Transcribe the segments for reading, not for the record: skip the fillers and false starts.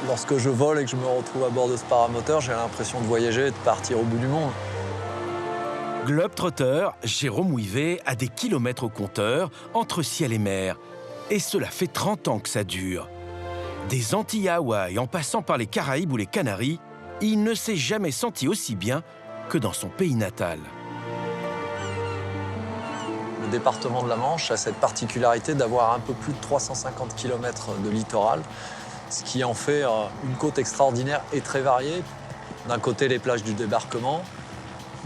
Lorsque je vole et que je me retrouve à bord de ce paramoteur, j'ai l'impression de voyager et de partir au bout du monde. Globe-trotter, Jérôme Ouivet a des kilomètres au compteur entre ciel et mer. Et cela fait 30 ans que ça dure. Des Antilles à Hawaï en passant par les Caraïbes ou les Canaries, il ne s'est jamais senti aussi bien que dans son pays natal. Le département de la Manche a cette particularité d'avoir un peu plus de 350 km de littoral, ce qui en fait une côte extraordinaire et très variée. D'un côté, les plages du débarquement,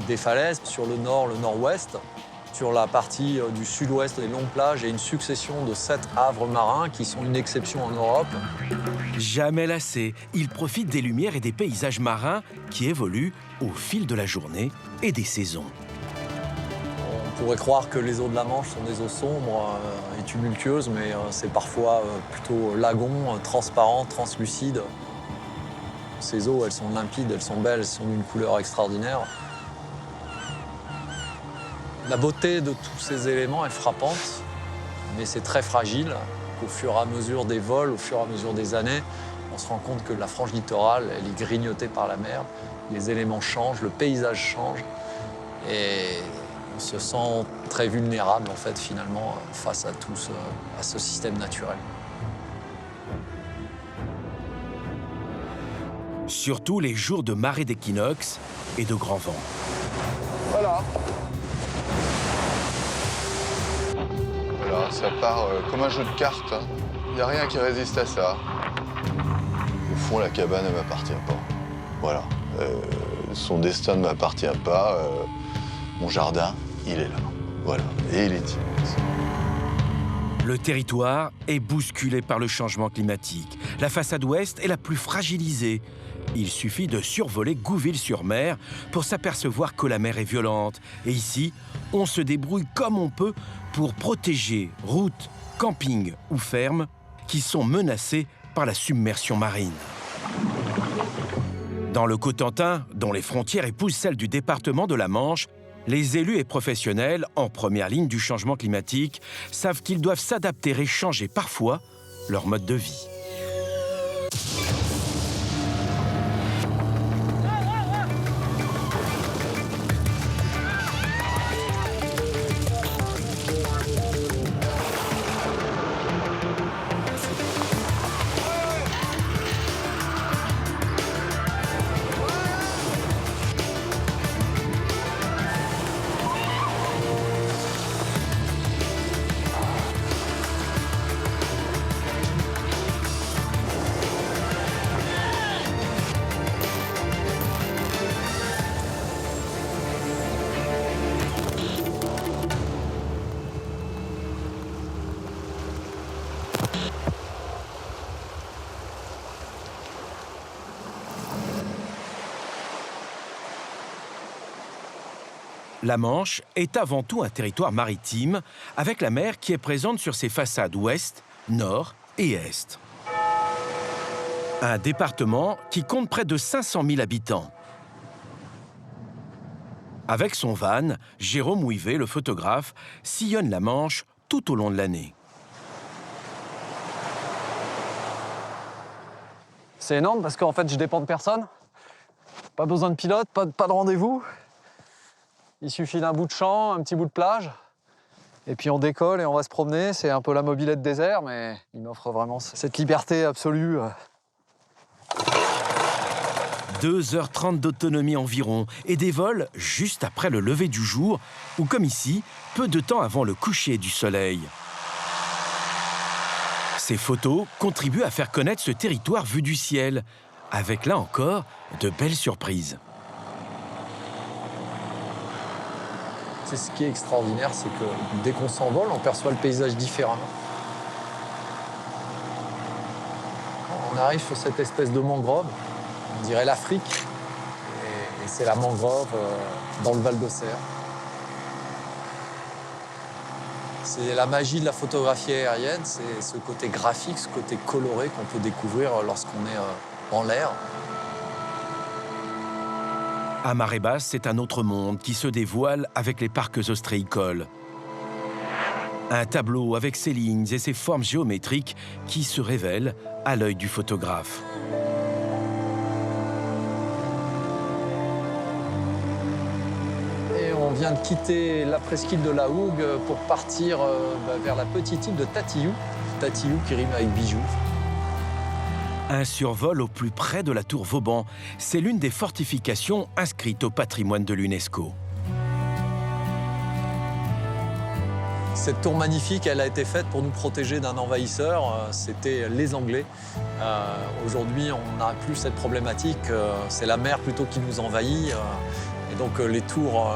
des falaises sur le nord, le nord-ouest. Sur la partie du sud-ouest, les longues plages et une succession de 7 havres marins qui sont une exception en Europe. Jamais lassé, il profite des lumières et des paysages marins qui évoluent au fil de la journée et des saisons. On pourrait croire que les eaux de la Manche sont des eaux sombres et tumultueuses, mais c'est parfois plutôt lagon, transparent, translucide. Ces eaux, elles sont limpides, elles sont belles, elles sont d'une couleur extraordinaire. La beauté de tous ces éléments est frappante, mais c'est très fragile. Au fur et à mesure des vols, au fur et à mesure des années, on se rend compte que la frange littorale, elle est grignotée par la mer. Les éléments changent, le paysage change, et on se sent très vulnérable, en fait, finalement, face à à ce système naturel. Surtout les jours de marée d'équinoxe et de grand vent. Voilà. Voilà, ça part comme un jeu de cartes. Il n'y a rien qui résiste à ça. Au fond, la cabane ne m'appartient pas. Voilà. Son destin ne m'appartient pas. Mon jardin, il est là. Voilà. Et il est immense. Le territoire est bousculé par le changement climatique. La façade ouest est la plus fragilisée. Il suffit de survoler Gouville-sur-Mer pour s'apercevoir que la mer est violente. Et ici, on se débrouille comme on peut pour protéger routes, campings ou fermes qui sont menacées par la submersion marine. Dans le Cotentin, dont les frontières épousent celles du département de la Manche, les élus et professionnels, en première ligne du changement climatique, savent qu'ils doivent s'adapter et changer parfois leur mode de vie. La Manche est avant tout un territoire maritime, avec la mer qui est présente sur ses façades ouest, nord et est. Un département qui compte près de 500 000 habitants. Avec son van, Jérôme Ouivet, le photographe, sillonne la Manche tout au long de l'année. C'est énorme parce qu'en fait, je dépends de personne. Pas besoin de pilote, pas de rendez-vous. Il suffit d'un bout de champ, un petit bout de plage. Et puis on décolle et on va se promener. C'est un peu la mobilette désert, mais il m'offre vraiment cette liberté absolue. 2h30 d'autonomie environ et des vols juste après le lever du jour ou comme ici, peu de temps avant le coucher du soleil. Ces photos contribuent à faire connaître ce territoire vu du ciel, avec là encore de belles surprises. C'est ce qui est extraordinaire, c'est que dès qu'on s'envole, on perçoit le paysage différemment. Quand on arrive sur cette espèce de mangrove, on dirait l'Afrique, et c'est la mangrove dans le Val d'Auxerre. C'est la magie de la photographie aérienne, c'est ce côté graphique, ce côté coloré qu'on peut découvrir lorsqu'on est en l'air. À marée basse, c'est un autre monde qui se dévoile avec les parcs ostréicoles. Un tableau avec ses lignes et ses formes géométriques qui se révèlent à l'œil du photographe. Et on vient de quitter la presqu'île de la Hougue pour partir vers la petite île de Tatillou. Tatillou qui rime avec bijou. Un survol au plus près de la tour Vauban. C'est l'une des fortifications inscrites au patrimoine de l'UNESCO. Cette tour magnifique, elle a été faite pour nous protéger d'un envahisseur. C'était les Anglais. Aujourd'hui, on n'a plus cette problématique. C'est la mer plutôt qui nous envahit. Et donc les tours,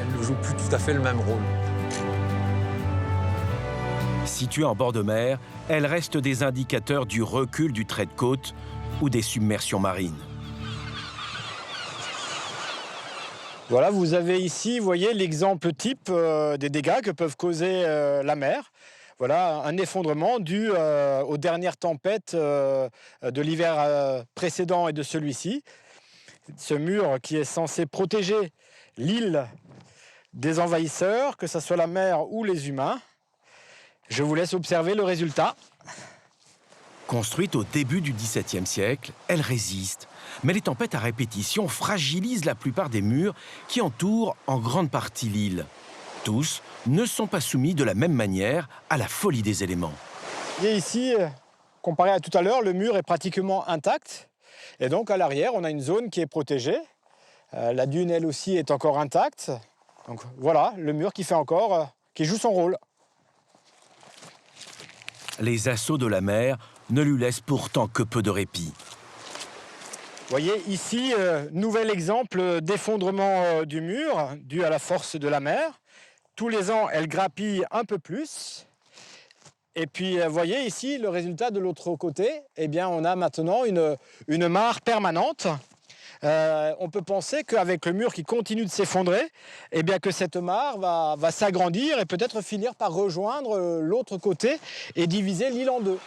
elles ne jouent plus tout à fait le même rôle. Situées en bord de mer, elles restent des indicateurs du recul du trait de côte ou des submersions marines. Voilà, vous avez ici, vous voyez, l'exemple type des dégâts que peuvent causer la mer. Voilà, un effondrement dû aux dernières tempêtes de l'hiver précédent et de celui-ci. Ce mur qui est censé protéger l'île des envahisseurs, que ce soit la mer ou les humains. Je vous laisse observer le résultat. Construite au début du XVIIe siècle, elle résiste. Mais les tempêtes à répétition fragilisent la plupart des murs qui entourent en grande partie l'île. Tous ne sont pas soumis de la même manière à la folie des éléments. Et ici, comparé à tout à l'heure, le mur est pratiquement intact. Et donc à l'arrière, on a une zone qui est protégée. La dune, elle aussi, est encore intacte. Donc voilà, le mur qui fait encore, qui joue son rôle. Les assauts de la mer ne lui laissent pourtant que peu de répit. Vous voyez ici, nouvel exemple d'effondrement du mur dû à la force de la mer. Tous les ans, elle grappille un peu plus. Et puis, vous voyez ici, le résultat de l'autre côté, eh bien, on a maintenant une mare permanente. On peut penser qu'avec le mur qui continue de s'effondrer, eh bien, que cette mare va s'agrandir et peut-être finir par rejoindre l'autre côté et diviser l'île en deux.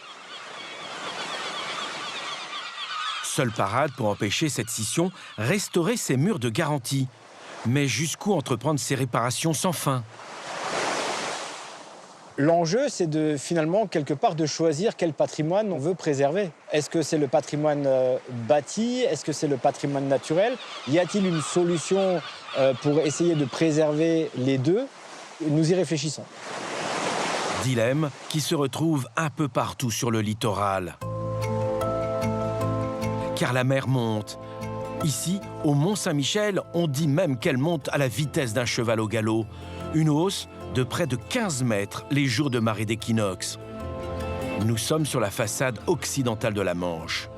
Seule parade pour empêcher cette scission, restaurer ces murs de garantie. Mais jusqu'où entreprendre ces réparations sans fin? L'enjeu, c'est finalement, quelque part, de choisir quel patrimoine on veut préserver. Est-ce que c'est le patrimoine bâti? Est-ce que c'est le patrimoine naturel? Y a-t-il une solution pour essayer de préserver les deux? Nous y réfléchissons. Dilemme qui se retrouve un peu partout sur le littoral. Car la mer monte. Ici, au Mont-Saint-Michel, on dit même qu'elle monte à la vitesse d'un cheval au galop. Une hausse de près de 15 mètres les jours de marée d'équinoxe. Nous sommes sur la façade occidentale de la Manche.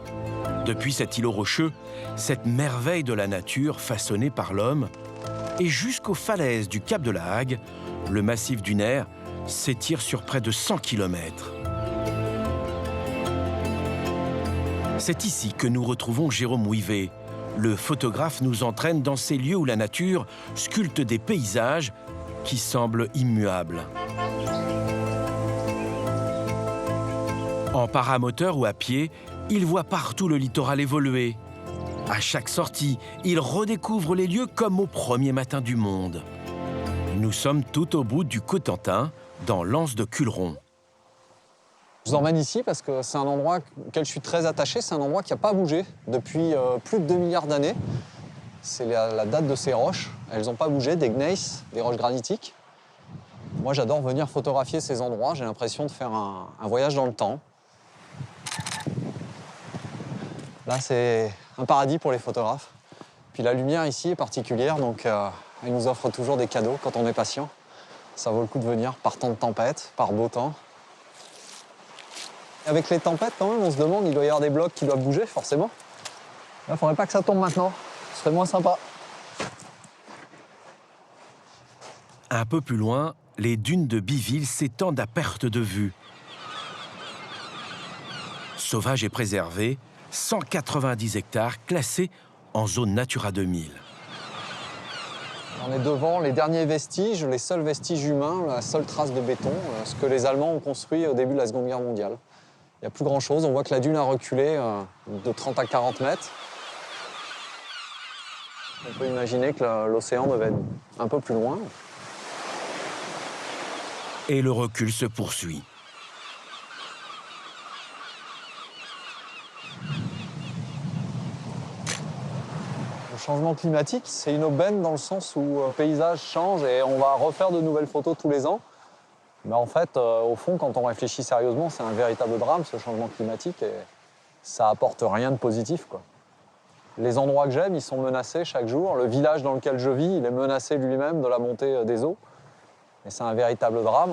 Depuis cet îlot rocheux, cette merveille de la nature façonnée par l'homme, et jusqu'aux falaises du Cap de la Hague, le massif dunaire s'étire sur près de 100 km. C'est ici que nous retrouvons Jérôme Ouivet. Le photographe nous entraîne dans ces lieux où la nature sculpte des paysages qui semblent immuables. En paramoteur ou à pied, il voit partout le littoral évoluer. À chaque sortie, il redécouvre les lieux comme au premier matin du monde. Nous sommes tout au bout du Cotentin, dans l'anse de Culeron. Je vous emmène ici parce que c'est un endroit auquel je suis très attaché. C'est un endroit qui n'a pas bougé depuis plus de 2 milliards d'années. C'est la date de ces roches. Elles n'ont pas bougé, des gneiss, des roches granitiques. Moi, j'adore venir photographier ces endroits. J'ai l'impression de faire un voyage dans le temps. Là, c'est un paradis pour les photographes. Puis la lumière ici est particulière, donc elle nous offre toujours des cadeaux quand on est patient. Ça vaut le coup de venir par temps de tempête, par beau temps. Avec les tempêtes, quand même, on se demande, il doit y avoir des blocs qui doivent bouger, forcément. Là, il ne faudrait pas que ça tombe maintenant. Ce serait moins sympa. Un peu plus loin, les dunes de Biville s'étendent à perte de vue. Sauvage et préservé, 190 hectares classés en zone Natura 2000. On est devant les derniers vestiges, les seuls vestiges humains, la seule trace de béton, ce que les Allemands ont construit au début de la Seconde Guerre mondiale. Il n'y a plus grand-chose. On voit que la dune a reculé de 30 à 40 mètres. On peut imaginer que l'océan devait être un peu plus loin. Et le recul se poursuit. Le changement climatique, c'est une aubaine dans le sens où le paysage change et on va refaire de nouvelles photos tous les ans. Mais en fait, au fond, quand on réfléchit sérieusement, c'est un véritable drame, ce changement climatique, et ça apporte rien de positif, quoi. Les endroits que j'aime, ils sont menacés chaque jour. Le village dans lequel je vis, il est menacé lui-même de la montée des eaux. Et c'est un véritable drame.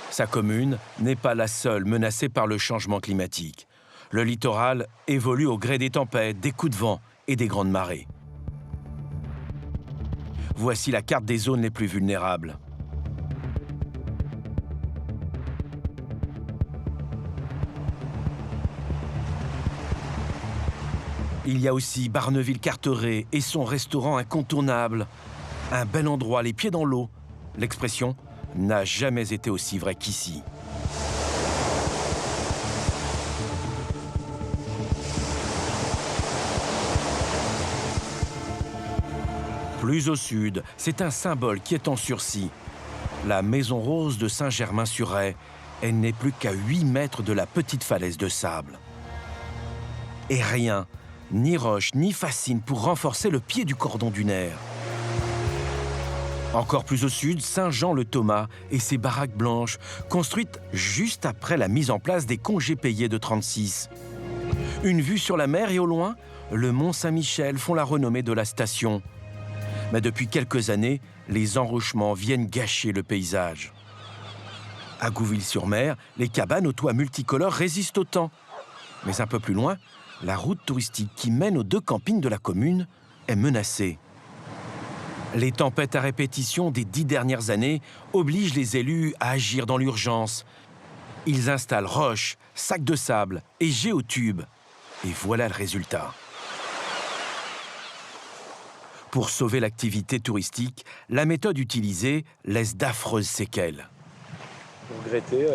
Sa commune n'est pas la seule menacée par le changement climatique. Le littoral évolue au gré des tempêtes, des coups de vent et des grandes marées. Voici la carte des zones les plus vulnérables. Il y a aussi Barneville-Carteret et son restaurant incontournable. Un bel endroit, les pieds dans l'eau. L'expression n'a jamais été aussi vraie qu'ici. Plus au sud, c'est un symbole qui est en sursis. La Maison Rose de Saint-Germain-sur-Aie, elle n'est plus qu'à 8 mètres de la petite falaise de sable. Et rien, ni roche, ni fascine pour renforcer le pied du cordon dunaire. Encore plus au sud, Saint-Jean-le-Thomas et ses baraques blanches, construites juste après la mise en place des congés payés de 36. Une vue sur la mer et au loin, le Mont Saint-Michel font la renommée de la station. Mais depuis quelques années, les enrochements viennent gâcher le paysage. À Gouville-sur-Mer, les cabanes aux toits multicolores résistent au temps. Mais un peu plus loin, la route touristique qui mène aux 2 campings de la commune est menacée. Les tempêtes à répétition des 10 dernières années obligent les élus à agir dans l'urgence. Ils installent roches, sacs de sable et géotubes. Et voilà le résultat. Pour sauver l'activité touristique, la méthode utilisée laisse d'affreuses séquelles. Vous regrettez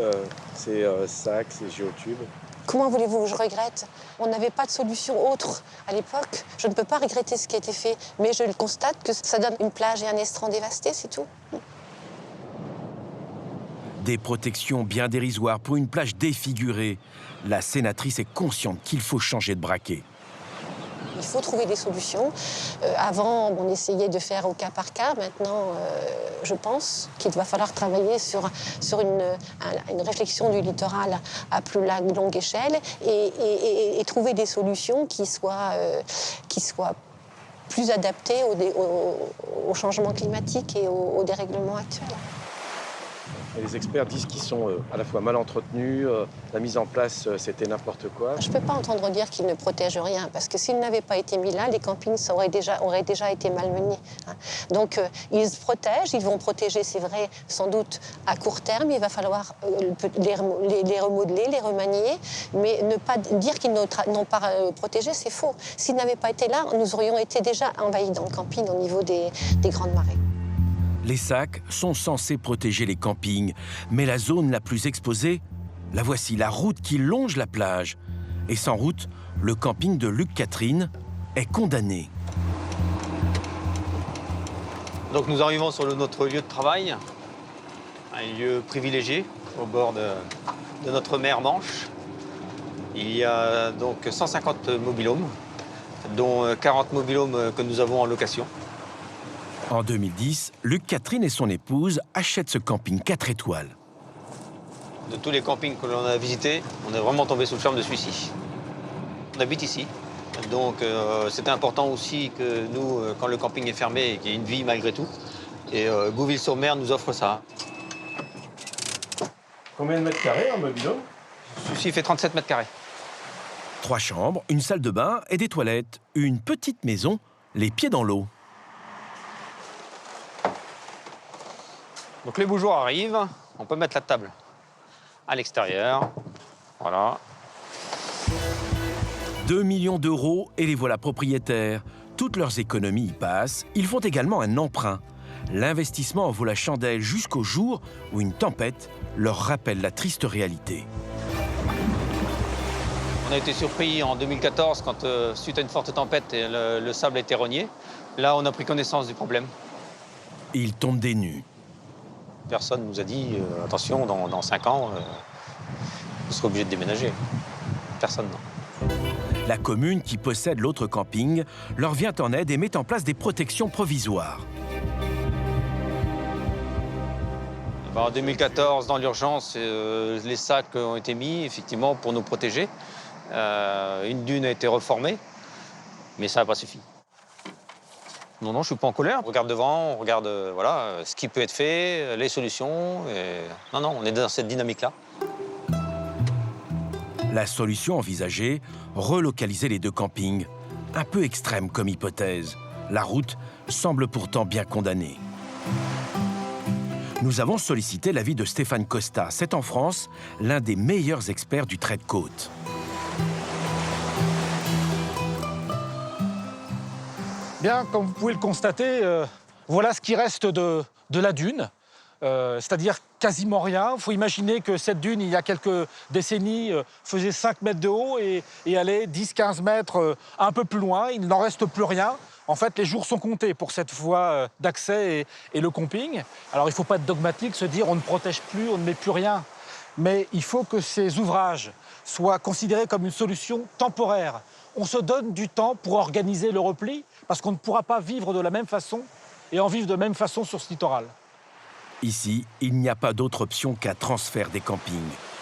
ces sacs, ces géotubes? Comment voulez-vous que je regrette? On n'avait pas de solution autre à l'époque. Je ne peux pas regretter ce qui a été fait, mais je constate que ça donne une plage et un estran dévastés, c'est tout. Des protections bien dérisoires pour une plage défigurée. La sénatrice est consciente qu'il faut changer de braquet. Il faut trouver des solutions. Avant, on essayait de faire au cas par cas. Maintenant, je pense qu'il va falloir travailler sur une réflexion du littoral à plus longue échelle et trouver des solutions qui soient plus adaptées au changement climatique et au dérèglement actuel. Et les experts disent qu'ils sont à la fois mal entretenus, la mise en place, c'était n'importe quoi. Je ne peux pas entendre dire qu'ils ne protègent rien, parce que s'ils n'avaient pas été mis là, les campings auraient déjà été malmenés. Donc, ils se protègent, ils vont protéger, c'est vrai, sans doute à court terme. Il va falloir les remodeler, les remanier, mais ne pas dire qu'ils n'ont pas protégé, c'est faux. S'ils n'avaient pas été là, nous aurions été déjà envahis dans le camping au niveau des grandes marées. Les sacs sont censés protéger les campings, mais la zone la plus exposée, la voici, la route qui longe la plage. Et sans route, le camping de Luc-Catherine est condamné. Donc nous arrivons sur notre lieu de travail, un lieu privilégié au bord de notre mer Manche. Il y a donc 150 mobil-homes, dont 40 mobil-homes que nous avons en location. En 2010, Luc-Catherine et son épouse achètent ce camping 4 étoiles. De tous les campings que l'on a visités, on est vraiment tombé sous le charme de celui-ci. On habite ici, donc c'était important aussi que nous, quand le camping est fermé, qu'il y ait une vie malgré tout. Et Gouville-sur-Mer nous offre ça. Combien de mètres carrés en mobil-home? Celui-ci fait 37 mètres carrés. 3 chambres, une salle de bain et des toilettes. Une petite maison, les pieds dans l'eau. Donc les beaux jours arrivent, on peut mettre la table à l'extérieur. Voilà. 2 millions d'euros et les voilà propriétaires. Toutes leurs économies y passent. Ils font également un emprunt. L'investissement en vaut la chandelle jusqu'au jour où une tempête leur rappelle la triste réalité. On a été surpris en 2014 quand, suite à une forte tempête, le sable a été rogné. Là, on a pris connaissance du problème. Ils tombent des nues. Personne ne nous a dit attention, dans 5 ans, vous serez obligé de déménager. Personne, non. La commune, qui possède l'autre camping, leur vient en aide et met en place des protections provisoires. En 2014, dans l'urgence, les sacs ont été mis, effectivement, pour nous protéger. Une dune a été reformée, mais ça n'a pas suffi. Non, je ne suis pas en colère. On regarde devant, on regarde voilà, ce qui peut être fait, les solutions. Non, on est dans cette dynamique-là. La solution envisagée, relocaliser les 2 campings. Un peu extrême comme hypothèse. La route semble pourtant bien condamnée. Nous avons sollicité l'avis de Stéphane Costa. C'est en France l'un des meilleurs experts du trait de côte. Bien, comme vous pouvez le constater, voilà ce qui reste de la dune, c'est-à-dire quasiment rien. Il faut imaginer que cette dune, il y a quelques décennies, faisait 5 mètres de haut et allait 10-15 mètres un peu plus loin. Il n'en reste plus rien. En fait, les jours sont comptés pour cette voie d'accès et le camping. Alors, il ne faut pas être dogmatique, se dire on ne protège plus, on ne met plus rien. Mais il faut que ces ouvrages soient considérés comme une solution temporaire. On se donne du temps pour organiser le repli, parce qu'on ne pourra pas vivre de la même façon et en vivre de la même façon sur ce littoral. Ici, il n'y a pas d'autre option qu'un transfert des campings.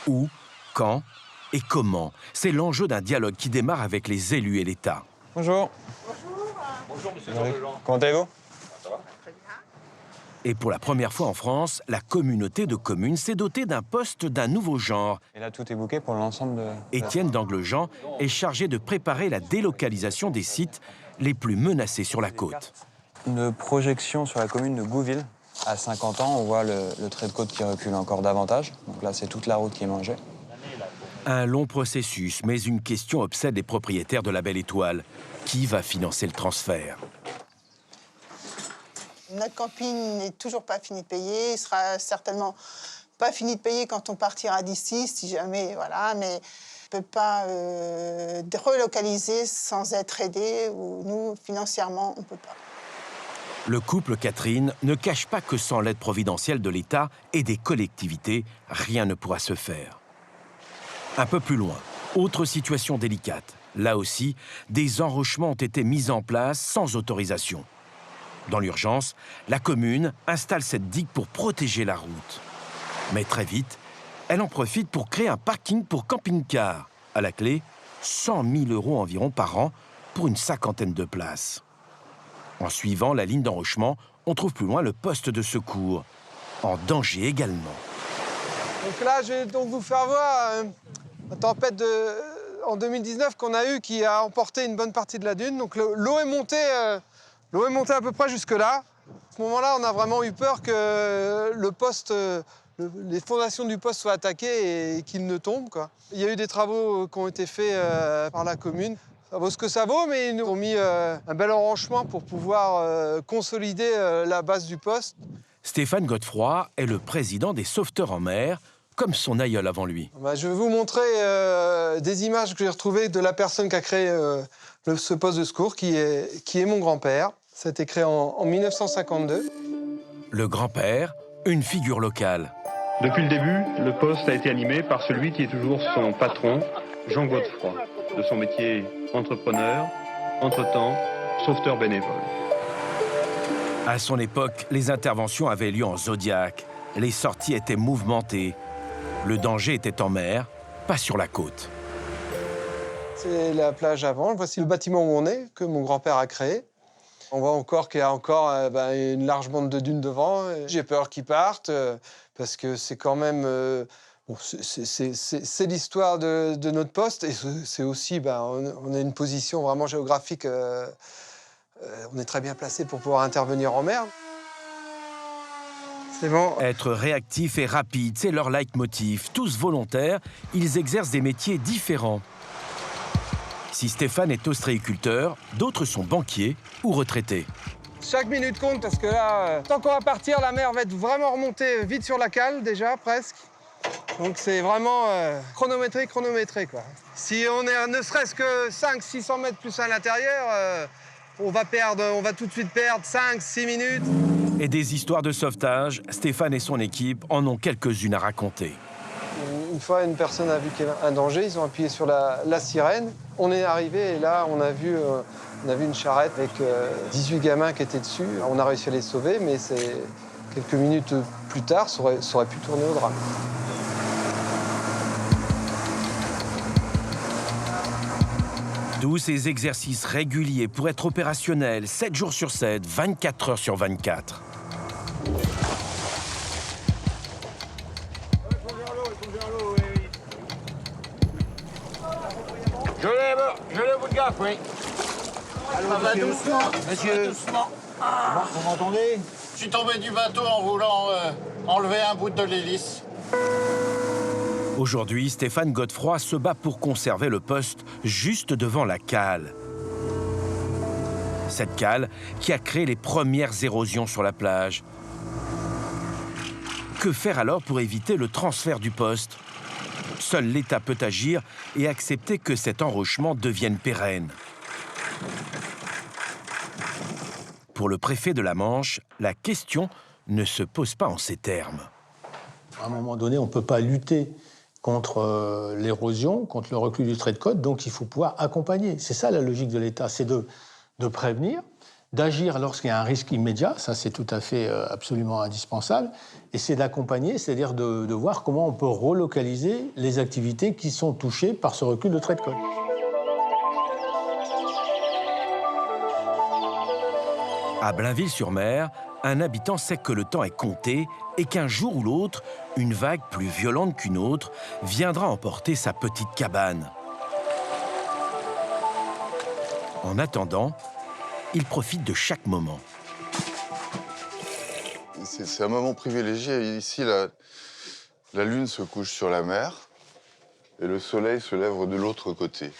Où, quand et comment? C'est l'enjeu d'un dialogue qui démarre avec les élus et l'État. Bonjour. Bonjour, monsieur Jean. Comment allez-vous? Ça va? Et pour la première fois en France, la communauté de communes s'est dotée d'un poste d'un nouveau genre. Et là, tout est booké pour l'ensemble de... Étienne d'Anglejean est chargé de préparer la délocalisation des sites les plus menacés sur la côte. Une projection sur la commune de Gouville. À 50 ans, on voit le trait de côte qui recule encore davantage. Donc là, c'est toute la route qui est mangée. Un long processus, mais une question obsède les propriétaires de la Belle Étoile. Qui va financer le transfert? Notre camping n'est toujours pas fini de payer. Il sera certainement pas fini de payer quand on partira d'ici, si jamais, voilà. Mais on ne peut pas relocaliser sans être aidé, ou nous, financièrement, on ne peut pas. Le couple Catherine ne cache pas que sans l'aide providentielle de l'État et des collectivités, rien ne pourra se faire. Un peu plus loin, autre situation délicate. Là aussi, des enrochements ont été mis en place sans autorisation. Dans l'urgence, la commune installe cette digue pour protéger la route. Mais très vite, elle en profite pour créer un parking pour camping-car. À la clé, 100 000 € environ par an pour une 50aine de places. En suivant la ligne d'enrochement, on trouve plus loin le poste de secours, en danger également. Donc là, je vais donc vous faire voir la tempête en 2019 qu'on a eue qui a emporté une bonne partie de la dune. Donc l'eau est montée à peu près jusque-là. À ce moment-là, on a vraiment eu peur que le poste, les fondations du poste soient attaquées et qu'il ne tombe, quoi. Il y a eu des travaux qui ont été faits par la commune. Ça vaut ce que ça vaut, mais ils nous ont mis un bel enrochement pour pouvoir consolider la base du poste. Stéphane Godefroy est le président des sauveteurs en mer, comme son aïeul avant lui. Je vais vous montrer des images que j'ai retrouvées de la personne qui a créé ce poste de secours, qui est mon grand-père. Ça a été créé en 1952. Le grand-père, une figure locale. Depuis le début, le poste a été animé par celui qui est toujours son patron, Jean Godefroy, de son métier entrepreneur, entre-temps sauveteur bénévole. À son époque, les interventions avaient lieu en Zodiac. Les sorties étaient mouvementées. Le danger était en mer, pas sur la côte. C'est la plage avant. Voici le bâtiment où on est, que mon grand-père a créé. On voit encore qu'il y a encore une large bande de dunes devant. J'ai peur qu'ils partent, parce que c'est quand même... c'est l'histoire de notre poste, et c'est aussi... on a une position vraiment géographique... on est très bien placé pour pouvoir intervenir en mer. C'est bon. Être réactif et rapide, c'est leur leitmotiv. Tous volontaires, ils exercent des métiers différents. Si Stéphane est ostréiculteur, d'autres sont banquiers ou retraités. Chaque minute compte, parce que là, tant qu'on va partir, la mer va être vraiment remontée vite sur la cale, déjà, presque. Donc c'est vraiment chronométré, quoi. Si on est ne serait-ce que 500-600 mètres plus à l'intérieur, on va tout de suite perdre 5-6 minutes. Et des histoires de sauvetage, Stéphane et son équipe en ont quelques-unes à raconter. Une fois, une personne a vu qu'il y avait un danger, ils ont appuyé sur la sirène. On est arrivé et là, on a vu une charrette avec 18 gamins qui étaient dessus. On a réussi à les sauver, mais quelques minutes plus tard, ça aurait pu tourner au drame. D'où ces exercices réguliers pour être opérationnels 7 jours sur 7, 24 heures sur 24. Je l'ai, bout de gaffe, oui. Allô, monsieur. Monsieur. Doucement. Ah. Vous m'entendez? Je suis tombé du bateau en voulant enlever un bout de l'hélice. Aujourd'hui, Stéphane Godefroy se bat pour conserver le poste juste devant la cale. Cette cale qui a créé les premières érosions sur la plage. Que faire alors pour éviter le transfert du poste? Seul l'État peut agir et accepter que cet enrochement devienne pérenne. Pour le préfet de la Manche, la question ne se pose pas en ces termes. À un moment donné, on ne peut pas lutter contre l'érosion, contre le recul du trait de côte, donc il faut pouvoir accompagner. C'est ça la logique de l'État, c'est de prévenir, d'agir lorsqu'il y a un risque immédiat, ça c'est tout à fait absolument indispensable, et c'est d'accompagner, c'est-à-dire de voir comment on peut relocaliser les activités qui sont touchées par ce recul de trait de côte. À Blainville-sur-Mer, un habitant sait que le temps est compté et qu'un jour ou l'autre, une vague plus violente qu'une autre viendra emporter sa petite cabane. En attendant, il profite de chaque moment. C'est un moment privilégié. Ici, la lune se couche sur la mer et le soleil se lève de l'autre côté.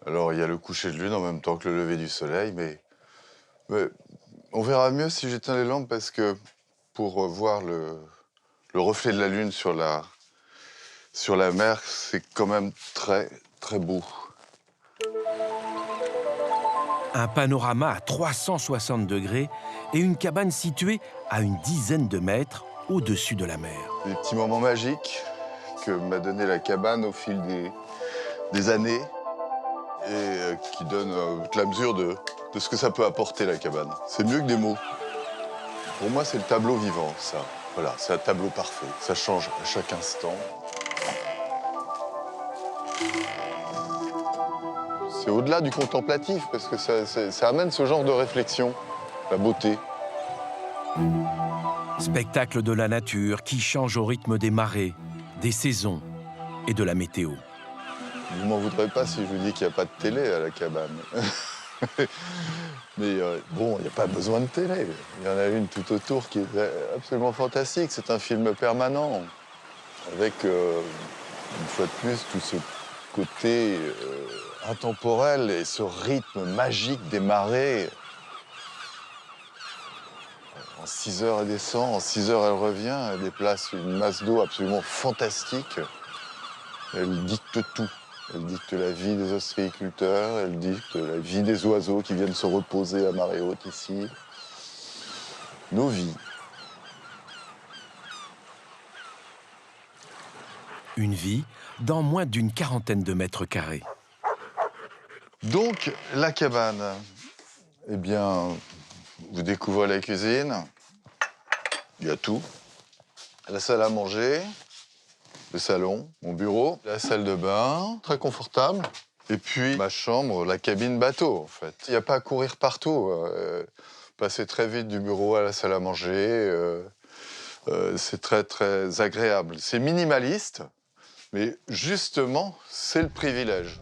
Alors, il y a le coucher de lune en même temps que le lever du soleil, mais on verra mieux si j'éteins les lampes parce que pour voir le reflet de la lune sur la mer, c'est quand même très, très beau. Un panorama à 360 degrés et une cabane située à une dizaine de mètres au-dessus de la mer. Des petits moments magiques que m'a donné la cabane au fil des années et qui donnent la mesure de ce que ça peut apporter, la cabane. C'est mieux que des mots. Pour moi, c'est le tableau vivant, ça. Voilà, c'est un tableau parfait. Ça change à chaque instant. C'est au-delà du contemplatif, parce que ça amène ce genre de réflexion, la beauté. Spectacle de la nature qui change au rythme des marées, des saisons et de la météo. Vous m'en voudrez pas si je vous dis qu'il n'y a pas de télé à la cabane. Mais bon, il n'y a pas besoin de télé. Il y en a une tout autour qui est absolument fantastique. C'est un film permanent, avec, une fois de plus, tout ce côté intemporel et ce rythme magique des marées. En 6 heures, elle descend, en 6 heures, elle revient, elle déplace une masse d'eau absolument fantastique. Elle dicte tout. Elle dicte la vie des ostréiculteurs, elle dicte la vie des oiseaux qui viennent se reposer à marée haute ici. Nos vies. Une vie dans moins d'une quarantaine de mètres carrés. Donc, la cabane. Eh bien, vous découvrez la cuisine. Il y a tout. La salle à manger. Le salon, mon bureau, la salle de bain, très confortable. Et puis ma chambre, la cabine bateau, en fait. Il n'y a pas à courir partout. Passer très vite du bureau à la salle à manger, c'est très, très agréable. C'est minimaliste, mais justement, c'est le privilège.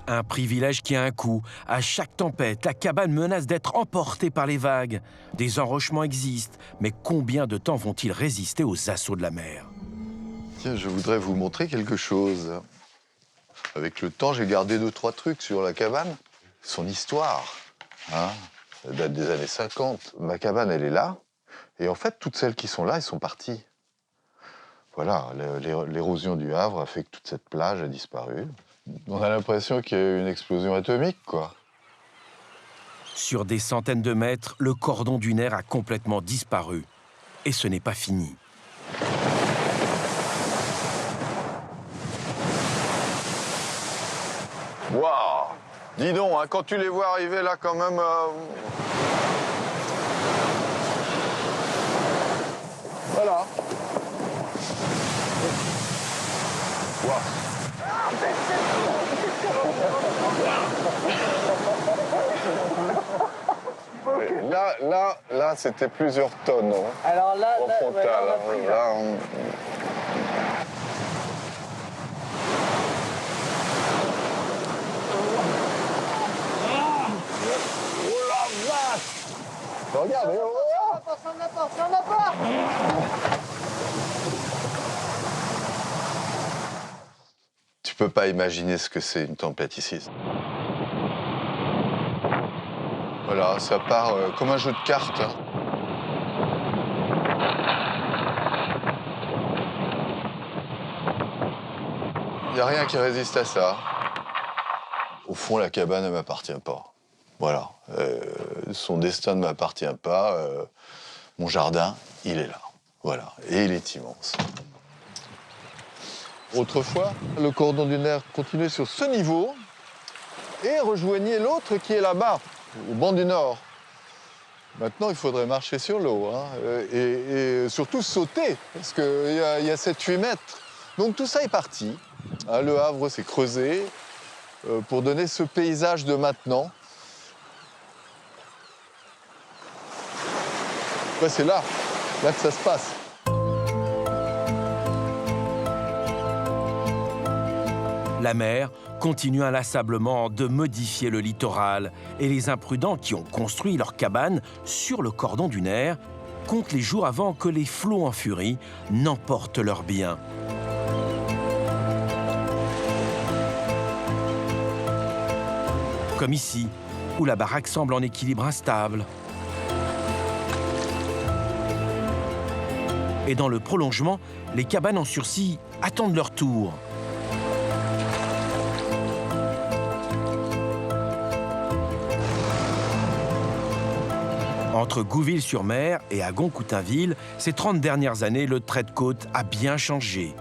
Un privilège qui a un coût. À chaque tempête, la cabane menace d'être emportée par les vagues. Des enrochements existent, mais combien de temps vont-ils résister aux assauts de la mer ? Tiens, je voudrais vous montrer quelque chose. Avec le temps, j'ai gardé 2-3 trucs sur la cabane. Son histoire, hein, ça date des années 50. Ma cabane, elle est là. Et en fait, toutes celles qui sont là, elles sont parties. Voilà, l'érosion du Havre a fait que toute cette plage a disparu. On a l'impression qu'il y a eu une explosion atomique, quoi. Sur des centaines de mètres, le cordon dunaire a complètement disparu. Et ce n'est pas fini. Waouh! Dis donc, hein, quand tu les vois arriver là, quand même. Voilà. Waouh! Là, c'était plusieurs tonnes. Hein, alors là, en frontal. Regarde, ça n'a pas. Tu peux pas imaginer ce que c'est une tempête ici. Voilà, ça part comme un jeu de cartes. Hein. Il n'y a rien qui résiste à ça. Au fond, la cabane ne m'appartient pas. Voilà. Son destin ne m'appartient pas. Mon jardin, il est là. Voilà. Et il est immense. Autrefois, le cordon dunaire continuait sur ce niveau et rejoignait l'autre qui est là-bas, au banc du Nord. Maintenant, il faudrait marcher sur l'eau hein, et surtout sauter, parce qu'il y a 7-8 mètres. Donc tout ça est parti. Hein, le Havre s'est creusé pour donner ce paysage de maintenant. Ouais, c'est là que ça se passe. La mer continue inlassablement de modifier le littoral et les imprudents qui ont construit leurs cabanes sur le cordon dunaire comptent les jours avant que les flots en furie n'emportent leurs biens. Comme ici, où la baraque semble en équilibre instable. Et dans le prolongement, les cabanes en sursis attendent leur tour. Entre Gouville-sur-Mer et Agon-Coutainville, ces 30 dernières années, le trait de côte a bien changé.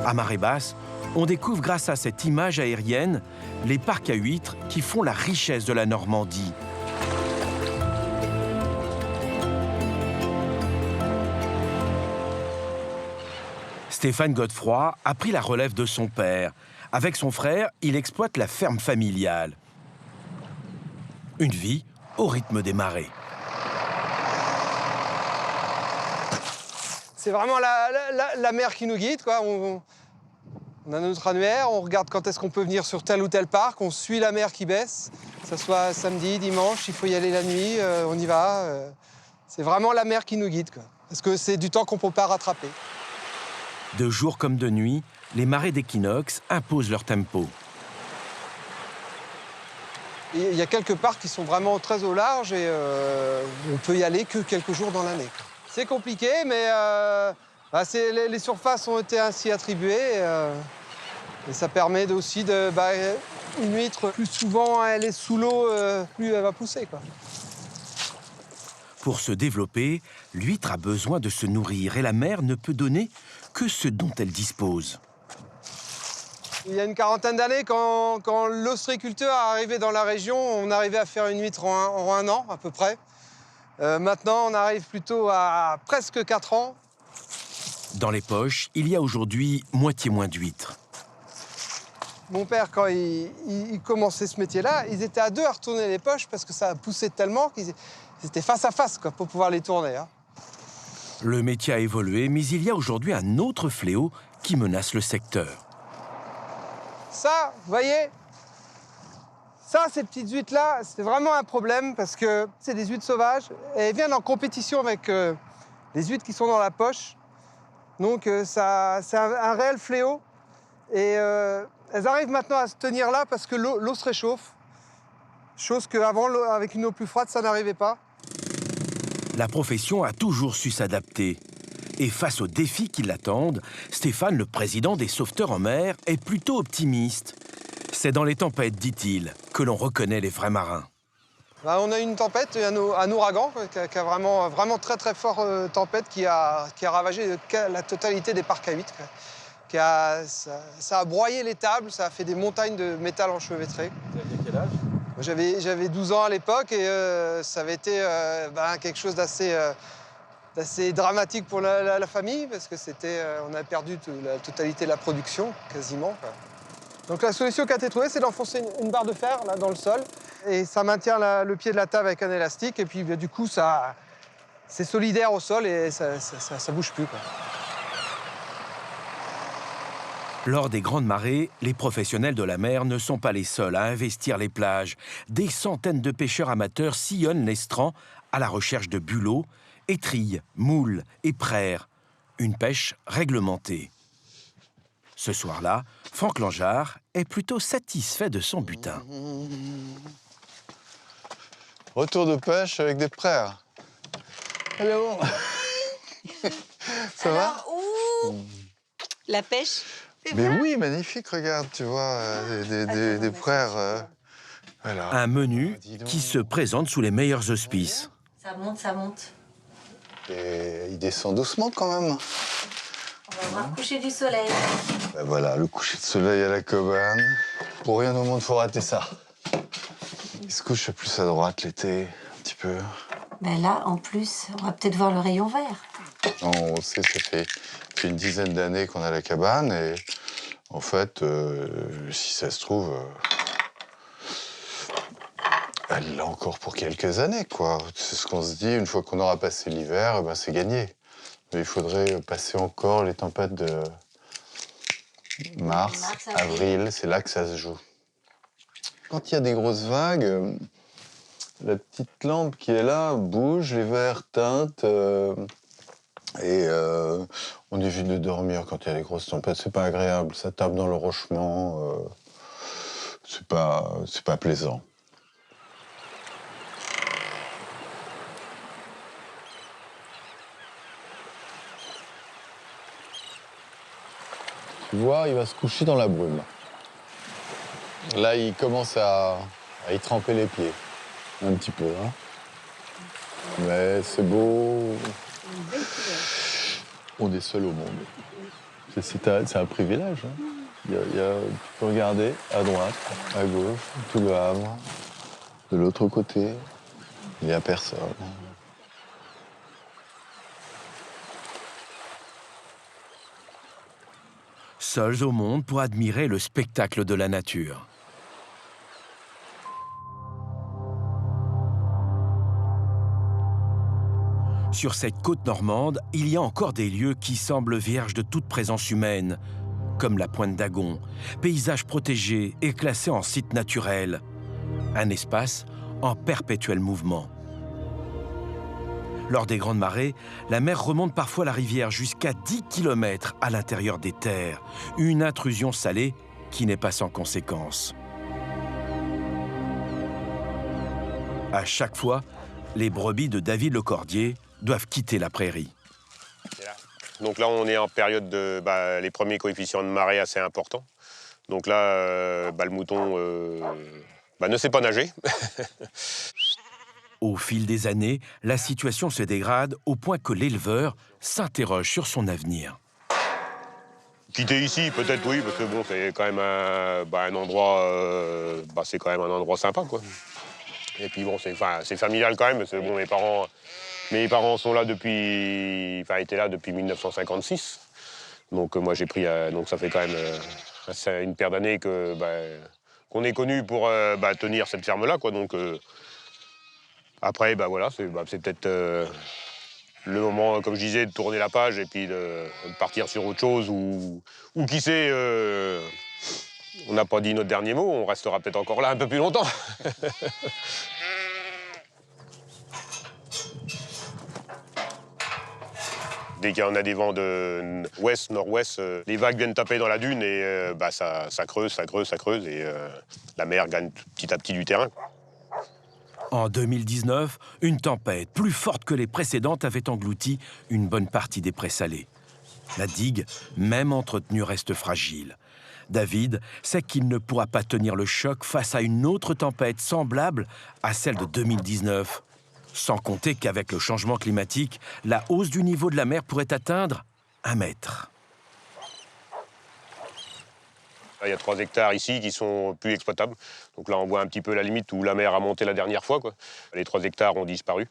À marée basse, on découvre grâce à cette image aérienne les parcs à huîtres qui font la richesse de la Normandie. Stéphane Godefroy a pris la relève de son père. Avec son frère, il exploite la ferme familiale. Une vie au rythme des marées. C'est vraiment la mer qui nous guide, quoi. On a notre annuaire, on regarde quand est-ce qu'on peut venir sur tel ou tel parc, on suit la mer qui baisse, que ce soit samedi, dimanche, il faut y aller la nuit, on y va. C'est vraiment la mer qui nous guide, quoi. Parce que c'est du temps qu'on ne peut pas rattraper. De jour comme de nuit, les marées d'équinoxe imposent leur tempo. Il y a quelques parcs qui sont vraiment très au large et on peut y aller que quelques jours dans l'année. C'est compliqué, mais les surfaces ont été ainsi attribuées et ça permet aussi de... une huître, plus souvent elle est sous l'eau, plus elle va pousser, quoi. Pour se développer, l'huître a besoin de se nourrir et la mer ne peut donner que ce dont elle dispose. Il y a une quarantaine d'années, quand l'ostréiculteur est arrivé dans la région, on arrivait à faire une huître en un an, à peu près. Maintenant, on arrive plutôt à presque 4 ans. Dans les poches, il y a aujourd'hui moitié moins d'huîtres. Mon père, quand il commençait ce métier-là, ils étaient à deux à retourner les poches parce que ça poussait tellement qu'ils étaient face à face, quoi, pour pouvoir les tourner. Hein. Le métier a évolué, mais il y a aujourd'hui un autre fléau qui menace le secteur. Ça, vous voyez, ça, ces petites huîtres-là, c'est vraiment un problème parce que c'est des huîtres sauvages et elles viennent en compétition avec les huîtres qui sont dans la poche. Donc c'est un réel fléau et elles arrivent maintenant à se tenir là parce que l'eau se réchauffe. Chose qu'avant, avec une eau plus froide, ça n'arrivait pas. La profession a toujours su s'adapter. Et face aux défis qui l'attendent, Stéphane, le président des sauveteurs en mer, est plutôt optimiste. C'est dans les tempêtes, dit-il, que l'on reconnaît les vrais marins. Bah, on a eu une tempête, un ouragan, qui a vraiment très très fort tempête qui a ravagé la totalité des parcs à huîtres. Ça a broyé les tables, ça a fait des montagnes de métal enchevêtré. Vous aviez quel âge? J'avais 12 ans à l'époque et ça avait été quelque chose d'assez dramatique pour la famille parce que on a perdu la totalité de la production, quasiment, quoi. Donc la solution qui a été trouvée, c'est d'enfoncer une barre de fer là, dans le sol et ça maintient le pied de la table avec un élastique et puis du coup, c'est solidaire au sol et ça bouge plus, quoi. Lors des grandes marées, les professionnels de la mer ne sont pas les seuls à investir les plages. Des centaines de pêcheurs amateurs sillonnent l'estran à la recherche de bulots, étrilles, moules et praires. Une pêche réglementée. Ce soir-là, Franck Langeard est plutôt satisfait de son butin. Retour de pêche avec des praires. Hello. Ça va? La pêche? Mais oui, magnifique, regarde, tu vois, des praires. Voilà. Un menu qui se présente sous les meilleurs auspices. Ça monte, ça monte. Et il descend doucement quand même. On va voir le coucher du soleil. Ben voilà, le coucher de soleil à la cabane. Pour rien au monde, faut rater ça. Il se couche plus à droite l'été, un petit peu. Ben là, en plus, on va peut-être voir le rayon vert. Non, on sait, ça fait une dizaine d'années qu'on a la cabane et en fait, si ça se trouve, elle l'a encore pour quelques années, quoi. C'est ce qu'on se dit, une fois qu'on aura passé l'hiver, ben c'est gagné. Mais il faudrait passer encore les tempêtes de mars, avril, c'est là que ça se joue. Quand il y a des grosses vagues, la petite lampe qui est là bouge, les verres teintent. Et on évite de dormir quand il y a des grosses tempêtes, c'est pas agréable, ça tape dans le rochement, c'est pas plaisant. Tu vois, il va se coucher dans la brume. Là, il commence à y tremper les pieds, un petit peu, hein. Mais c'est beau. On est seul au monde. C'est un privilège. Hein. Tu peux regarder à droite, à gauche, tout le Havre. De l'autre côté, il n'y a personne. Seuls au monde pour admirer le spectacle de la nature. Sur cette côte normande, il y a encore des lieux qui semblent vierges de toute présence humaine, comme la Pointe d'Agon, paysage protégé et classé en site naturel. Un espace en perpétuel mouvement. Lors des grandes marées, la mer remonte parfois la rivière jusqu'à 10 km à l'intérieur des terres. Une intrusion salée qui n'est pas sans conséquences. À chaque fois, les brebis de David Lecordier doivent quitter la prairie. Donc là, on est en période de les premiers coefficients de marée assez importants. Donc là, le mouton ne sait pas nager. Au fil des années, la situation se dégrade au point que l'éleveur s'interroge sur son avenir. Quitter ici, peut-être oui, parce que bon, c'est quand même un endroit, c'est quand même un endroit sympa, quoi. Et puis bon, c'est familial quand même, parce que bon, mes parents sont là étaient là depuis 1956. Donc moi j'ai pris, donc ça fait quand même une paire d'années qu'on est connu pour tenir cette ferme-là, quoi. Donc après, voilà, c'est peut-être le moment, comme je disais, de tourner la page et puis de partir sur autre chose ou qui sait, on n'a pas dit notre dernier mot, on restera peut-être encore là un peu plus longtemps. Dès qu'il y en a des vents de ouest, nord-ouest, les vagues viennent taper dans la dune et ça creuse et la mer gagne petit à petit du terrain. En 2019, une tempête plus forte que les précédentes avait englouti une bonne partie des prés salés. La digue, même entretenue, reste fragile. David sait qu'il ne pourra pas tenir le choc face à une autre tempête semblable à celle de 2019. Sans compter qu'avec le changement climatique, la hausse du niveau de la mer pourrait atteindre 1 mètre. Il y a 3 hectares ici qui sont plus exploitables. Donc là, on voit un petit peu la limite où la mer a monté la dernière fois, quoi. Les 3 hectares ont disparu.